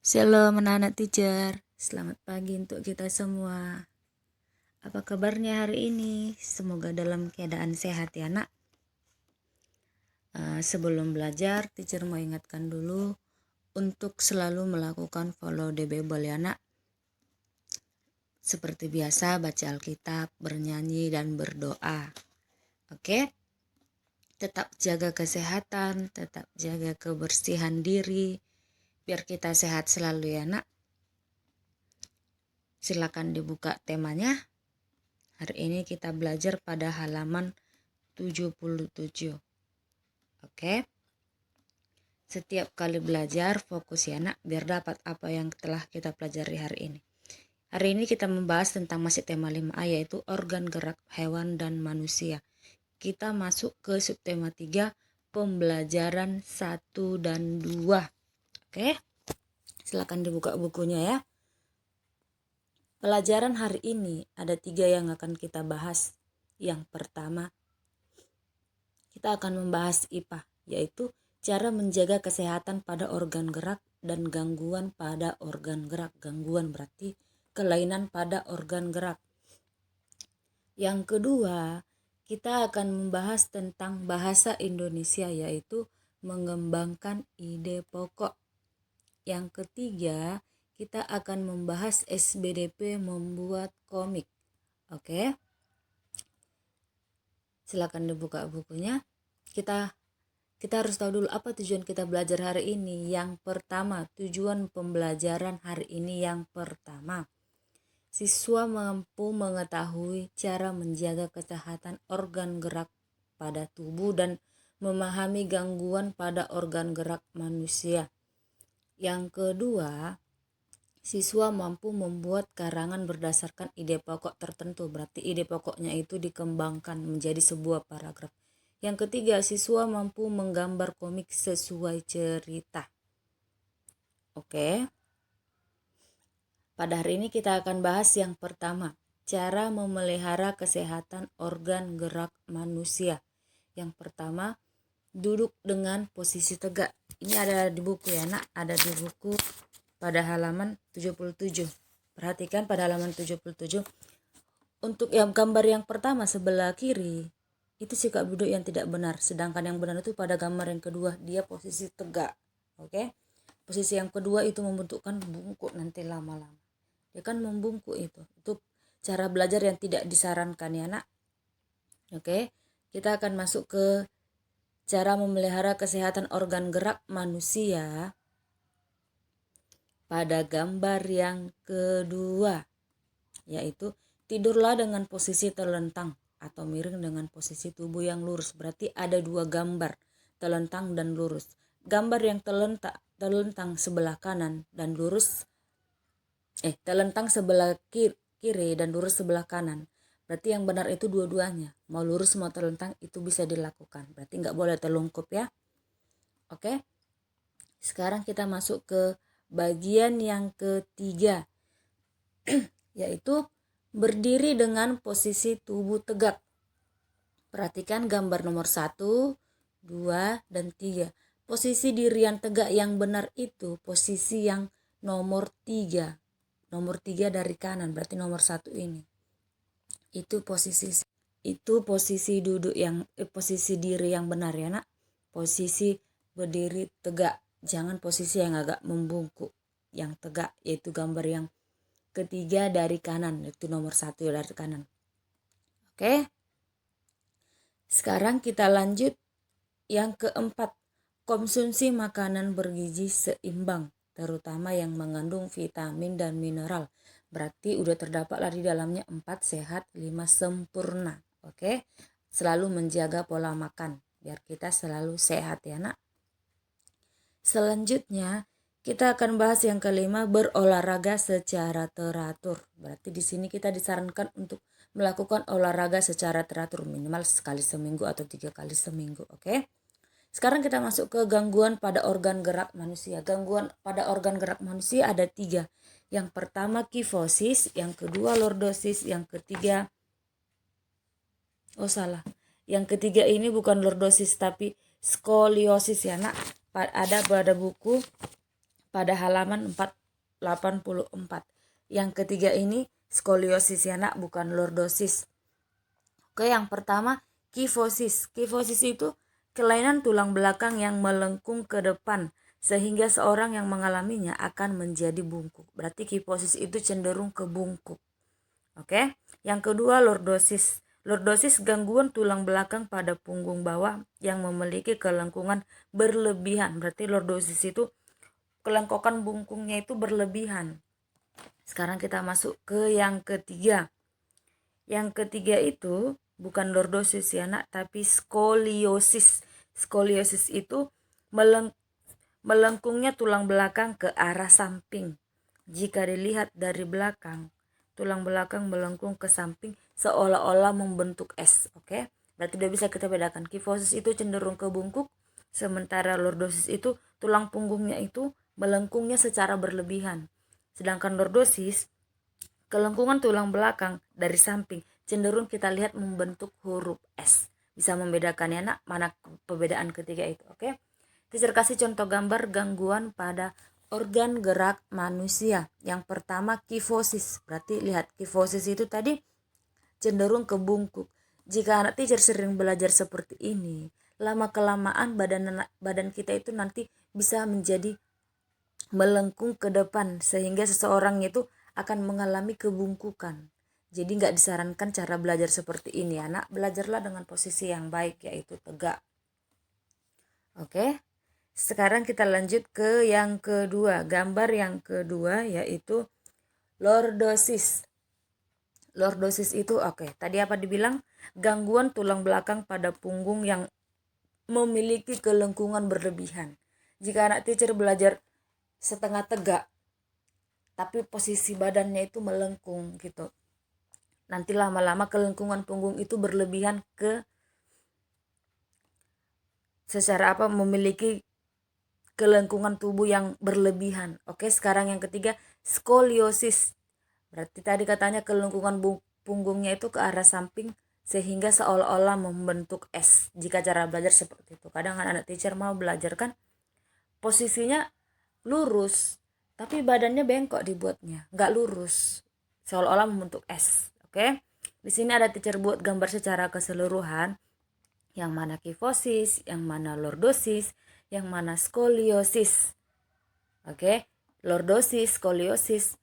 Shalom anak-anak teacher, selamat pagi untuk kita semua. Apa kabarnya hari ini? Semoga dalam keadaan sehat ya nak. Sebelum belajar, teacher mau ingatkan dulu untuk selalu melakukan follow DB boleh ya nak. Seperti biasa baca Alkitab, bernyanyi dan berdoa. Oke? Tetap jaga kesehatan, tetap jaga kebersihan diri, biar kita sehat selalu ya nak. Silakan dibuka temanya. Hari ini kita belajar pada halaman 77. Oke. Setiap kali belajar fokus ya nak, biar dapat apa yang telah kita pelajari hari ini. Hari ini kita membahas tentang masih tema 5A, yaitu organ gerak hewan dan manusia. Kita masuk ke subtema 3, pembelajaran 1 dan 2. Oke. Silakan dibuka bukunya ya. Pelajaran hari ini ada 3 yang akan kita bahas. Yang pertama, kita akan membahas IPA, yaitu cara menjaga kesehatan pada organ gerak dan gangguan pada organ gerak. Gangguan berarti kelainan pada organ gerak. Yang kedua, kita akan membahas tentang bahasa Indonesia, yaitu mengembangkan ide pokok. Yang ketiga, kita akan membahas SBDP membuat komik. Oke. Silakan dibuka bukunya. Kita harus tahu dulu apa tujuan kita belajar hari ini. Yang pertama, tujuan pembelajaran hari ini yang pertama, siswa mampu mengetahui cara menjaga kesehatan organ gerak pada tubuh dan memahami gangguan pada organ gerak manusia. Yang kedua, siswa mampu membuat karangan berdasarkan ide pokok tertentu. Berarti ide pokoknya itu dikembangkan menjadi sebuah paragraf. Yang ketiga, siswa mampu menggambar komik sesuai cerita. Oke. Pada hari ini kita akan bahas yang pertama, cara memelihara kesehatan organ gerak manusia. Yang pertama, duduk dengan posisi tegak. Ini ada di buku ya nak, ada di buku pada halaman 77. Perhatikan pada halaman 77. Untuk yang gambar yang pertama sebelah kiri, itu sikap duduk yang tidak benar. Sedangkan yang benar itu pada gambar yang kedua, dia posisi tegak. Oke. Posisi yang kedua itu membentukkan bungkuk nanti lama-lama. Dia kan membungkuk itu. Itu cara belajar yang tidak disarankan ya nak. Oke. Kita akan masuk ke cara memelihara kesehatan organ gerak manusia pada gambar yang kedua, yaitu tidurlah dengan posisi terlentang atau miring dengan posisi tubuh yang lurus. Berarti ada 2 gambar, terlentang dan lurus. Gambar yang terlentang sebelah kanan dan lurus, terlentang sebelah kiri dan lurus sebelah kanan. Berarti yang benar itu dua-duanya, mau lurus mau terlentang itu bisa dilakukan. Berarti nggak boleh terlungkup ya. Oke. Sekarang kita masuk ke bagian yang ketiga, yaitu berdiri dengan posisi tubuh tegak. Perhatikan gambar nomor 1, 2, dan 3. Posisi diri yang tegak yang benar itu posisi yang nomor 3. Nomor 3 dari kanan, berarti nomor 1 ini. Itu posisi duduk yang posisi diri yang benar ya nak. Posisi berdiri tegak, jangan posisi yang agak membungkuk. Yang tegak, yaitu gambar yang ketiga dari kanan, itu nomor 1 dari kanan. Oke. Sekarang kita lanjut yang keempat, konsumsi makanan bergizi seimbang, terutama yang mengandung vitamin dan mineral. Berarti udah terdapatlah di dalamnya 4 sehat, 5 sempurna. Oke. Selalu menjaga pola makan biar kita selalu sehat ya nak. Selanjutnya kita akan bahas yang kelima, berolahraga secara teratur. Berarti di sini kita disarankan untuk melakukan olahraga secara teratur minimal sekali seminggu atau 3 kali seminggu. Oke. Sekarang kita masuk ke gangguan pada organ gerak manusia. Gangguan pada organ gerak manusia ada 3. Yang pertama kifosis, yang kedua lordosis, yang ketiga yang ketiga ini bukan lordosis tapi skoliosis ya nak. Ada pada buku pada halaman 84. Yang ketiga ini skoliosis ya nak, bukan lordosis. Oke, yang pertama kifosis. Kifosis itu kelainan tulang belakang yang melengkung ke depan sehingga seorang yang mengalaminya akan menjadi bungkuk. Berarti kifosis itu cenderung ke bungkuk. Oke. Yang kedua lordosis. Lordosis gangguan tulang belakang pada punggung bawah yang memiliki kelengkungan berlebihan. Berarti lordosis itu kelengkokan bungkungnya itu berlebihan. Sekarang kita masuk ke yang ketiga. Yang ketiga itu bukan lordosis ya nak, tapi skoliosis. Skoliosis itu melengkungnya tulang belakang ke arah samping. Jika dilihat dari belakang, tulang belakang melengkung ke samping seolah-olah membentuk S. Oke, berarti udah bisa kita bedakan. Kifosis itu cenderung ke bungkuk, sementara lordosis itu tulang punggungnya itu melengkungnya secara berlebihan. Sedangkan lordosis, kelengkungan tulang belakang dari samping cenderung kita lihat membentuk huruf S. Bisa membedakannya nak, mana perbedaan ketiga itu. Oke, teacher kasih contoh gambar gangguan pada organ gerak manusia. Yang pertama kifosis. Berarti lihat, kifosis itu tadi cenderung ke bungkuk. Jika anak teacher sering belajar seperti ini, lama kelamaan badan kita itu nanti bisa menjadi melengkung ke depan sehingga seseorang itu akan mengalami kebungkukan. Jadi nggak disarankan cara belajar seperti ini anak. Belajarlah dengan posisi yang baik, yaitu tegak. Oke. Sekarang kita lanjut ke yang kedua. Gambar yang kedua yaitu lordosis. Lordosis itu tadi apa dibilang? Gangguan tulang belakang pada punggung yang memiliki kelengkungan berlebihan. Jika anak teacher belajar setengah tegak, tapi posisi badannya itu melengkung gitu, nanti lama-lama kelengkungan punggung itu berlebihan ke secara memiliki kelengkungan tubuh yang berlebihan. Oke, sekarang yang ketiga skoliosis. Berarti tadi katanya kelengkungan punggungnya itu ke arah samping sehingga seolah-olah membentuk S. Jika cara belajar seperti itu. Kadang anak teacher mau belajar kan posisinya lurus, tapi badannya bengkok dibuatnya, nggak lurus, seolah-olah membentuk S. Oke, di sini ada teacher buat gambar secara keseluruhan. Yang mana kifosis, yang mana lordosis, yang mana skoliosis. Oke, lordosis, skoliosis,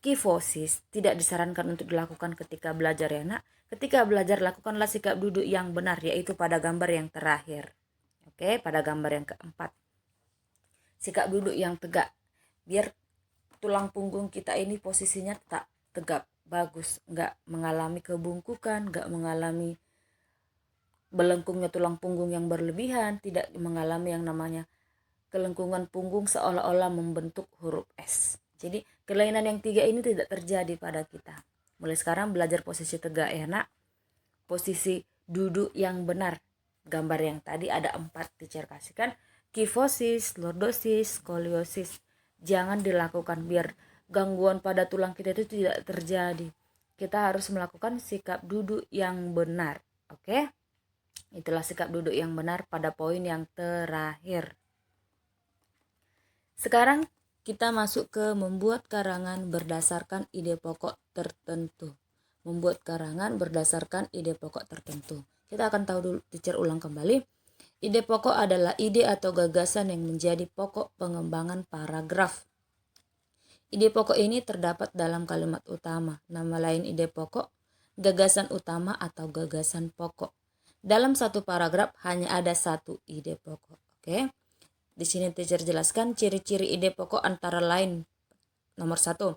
kifosis tidak disarankan untuk dilakukan ketika belajar ya nak. Ketika belajar lakukanlah sikap duduk yang benar, yaitu pada gambar yang terakhir. Oke, pada gambar yang keempat. Sikap duduk yang tegak, biar tulang punggung kita ini posisinya tetap tegak, bagus, nggak mengalami kebungkukan, nggak mengalami belengkungnya tulang punggung yang berlebihan, tidak mengalami yang namanya kelengkungan punggung seolah-olah membentuk huruf S. Jadi kelainan yang tiga ini tidak terjadi pada kita. Mulai sekarang belajar posisi tegak ya nak. Posisi duduk yang benar. Gambar yang tadi ada 4 teacher kasihkan. Kifosis, lordosis, skoliosis. Jangan dilakukan biar gangguan pada tulang kita itu tidak terjadi. Kita harus melakukan sikap duduk yang benar. Oke? Itulah sikap duduk yang benar pada poin yang terakhir. Sekarang kita masuk ke membuat karangan berdasarkan ide pokok tertentu. Membuat karangan berdasarkan ide pokok tertentu. Kita akan tahu dulu, teacher ulang kembali. Ide pokok adalah ide atau gagasan yang menjadi pokok pengembangan paragraf. Ide pokok ini terdapat dalam kalimat utama. Nama lain ide pokok, gagasan utama atau gagasan pokok. Dalam satu paragraf hanya ada satu ide pokok. Oke. Di sini teacher jelaskan ciri-ciri ide pokok antara lain. Nomor 1,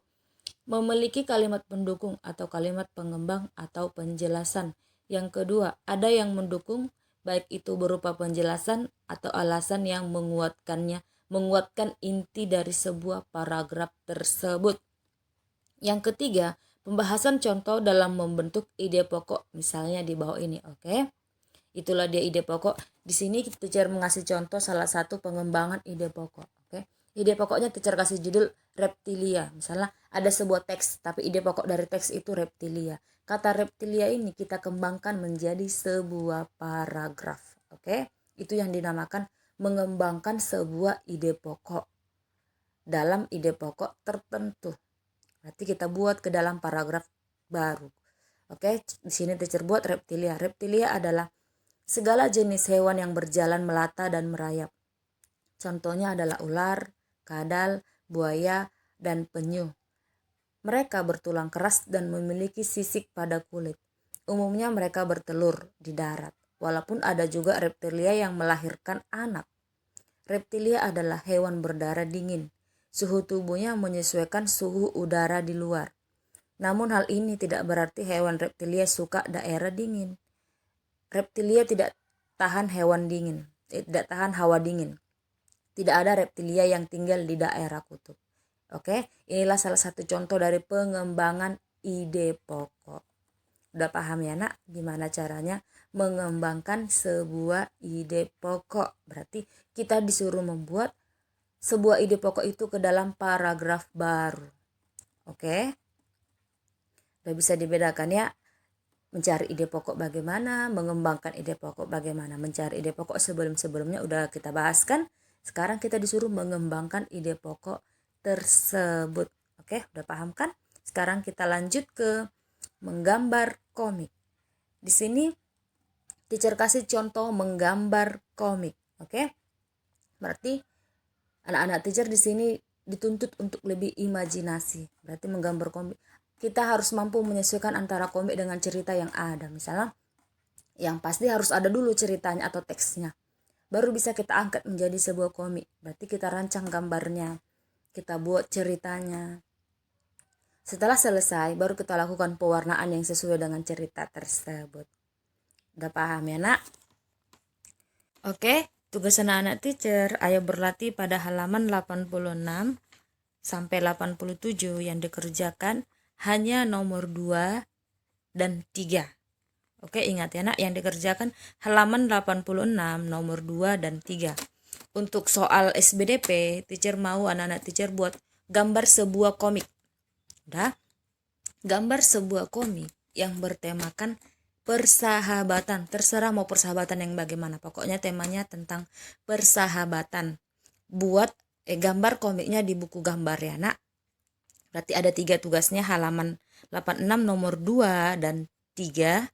memiliki kalimat pendukung atau kalimat pengembang atau penjelasan. Yang kedua, ada yang mendukung, baik itu berupa penjelasan atau alasan yang menguatkan inti dari sebuah paragraf tersebut. Yang ketiga, pembahasan contoh dalam membentuk ide pokok, misalnya di bawah ini. Oke. Itulah dia ide pokok. Di sini teacher mengasih contoh salah satu pengembangan ide pokok. Oke. Ide pokoknya teacher kasih judul reptilia. Misalnya ada sebuah teks, tapi ide pokok dari teks itu reptilia. Kata reptilia ini kita kembangkan menjadi sebuah paragraf. Oke. Itu yang dinamakan mengembangkan sebuah ide pokok. dalam ide pokok tertentu. Berarti kita buat ke dalam paragraf baru. Oke, di sini teacher buat reptilia. Reptilia adalah segala jenis hewan yang berjalan melata dan merayap. Contohnya adalah ular, kadal, buaya, dan penyu. Mereka bertulang keras dan memiliki sisik pada kulit. Umumnya mereka bertelur di darat, walaupun ada juga reptilia yang melahirkan anak. Reptilia adalah hewan berdarah dingin. Suhu tubuhnya menyesuaikan suhu udara di luar. Namun hal ini tidak berarti hewan reptilia suka daerah dingin. Reptilia tidak tahan tidak tahan hawa dingin. Tidak ada reptilia yang tinggal di daerah kutub. Oke, inilah salah satu contoh dari pengembangan ide pokok. Udah paham ya nak gimana caranya mengembangkan sebuah ide pokok? Berarti kita disuruh membuat sebuah ide pokok itu ke dalam paragraf baru. Oke, udah bisa dibedakan ya, mencari ide pokok bagaimana, mengembangkan ide pokok bagaimana. Mencari ide pokok sebelumnya udah kita bahas kan. Sekarang kita disuruh mengembangkan ide pokok tersebut. Oke, udah paham kan? Sekarang kita lanjut ke menggambar komik. Di sini teacher kasih contoh menggambar komik. Oke? Berarti anak-anak teacher di sini dituntut untuk lebih imajinasi. Berarti menggambar komik, kita harus mampu menyesuaikan antara komik dengan cerita yang ada. Misalnya yang pasti harus ada dulu ceritanya atau teksnya, baru bisa kita angkat menjadi sebuah komik. Berarti kita rancang gambarnya, kita buat ceritanya. Setelah selesai, baru kita lakukan pewarnaan yang sesuai dengan cerita tersebut. Udah paham ya nak? Oke, tugas anak-anak teacher, ayo berlatih pada halaman 86 sampai 87 yang dikerjakan hanya nomor 2 dan 3. Oke, ingat ya nak, yang dikerjakan halaman 86 nomor 2 dan 3. Untuk soal SBDP, teacher mau anak-anak teacher buat gambar sebuah komik. Udah? Gambar sebuah komik yang bertemakan persahabatan. Terserah mau persahabatan yang bagaimana. Pokoknya temanya tentang persahabatan. Buat gambar komiknya di buku gambar ya nak. Berarti ada 3 tugasnya, halaman 86 nomor 2 dan 3.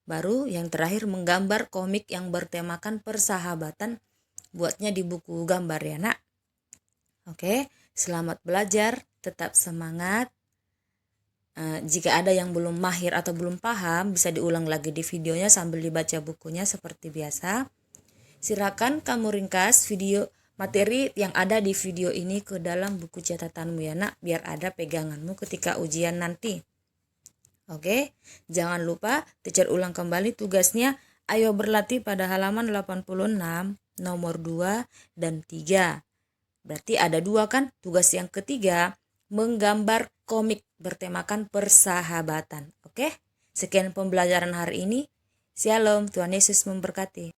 Baru yang terakhir menggambar komik yang bertemakan persahabatan. Buatnya di buku gambar ya nak. Oke, selamat belajar, tetap semangat. Jika ada yang belum mahir atau belum paham, bisa diulang lagi di videonya sambil dibaca bukunya seperti biasa. Silakan kamu ringkas video materi yang ada di video ini ke dalam buku catatanmu ya nak, biar ada peganganmu ketika ujian nanti. Oke, jangan lupa teacher ulang kembali tugasnya. Ayo berlatih pada halaman 86 nomor 2 dan 3. Berarti ada 2 kan? Tugas yang ketiga menggambar komik bertemakan persahabatan. Oke? Sekian pembelajaran hari ini. Shalom, Tuhan Yesus memberkati.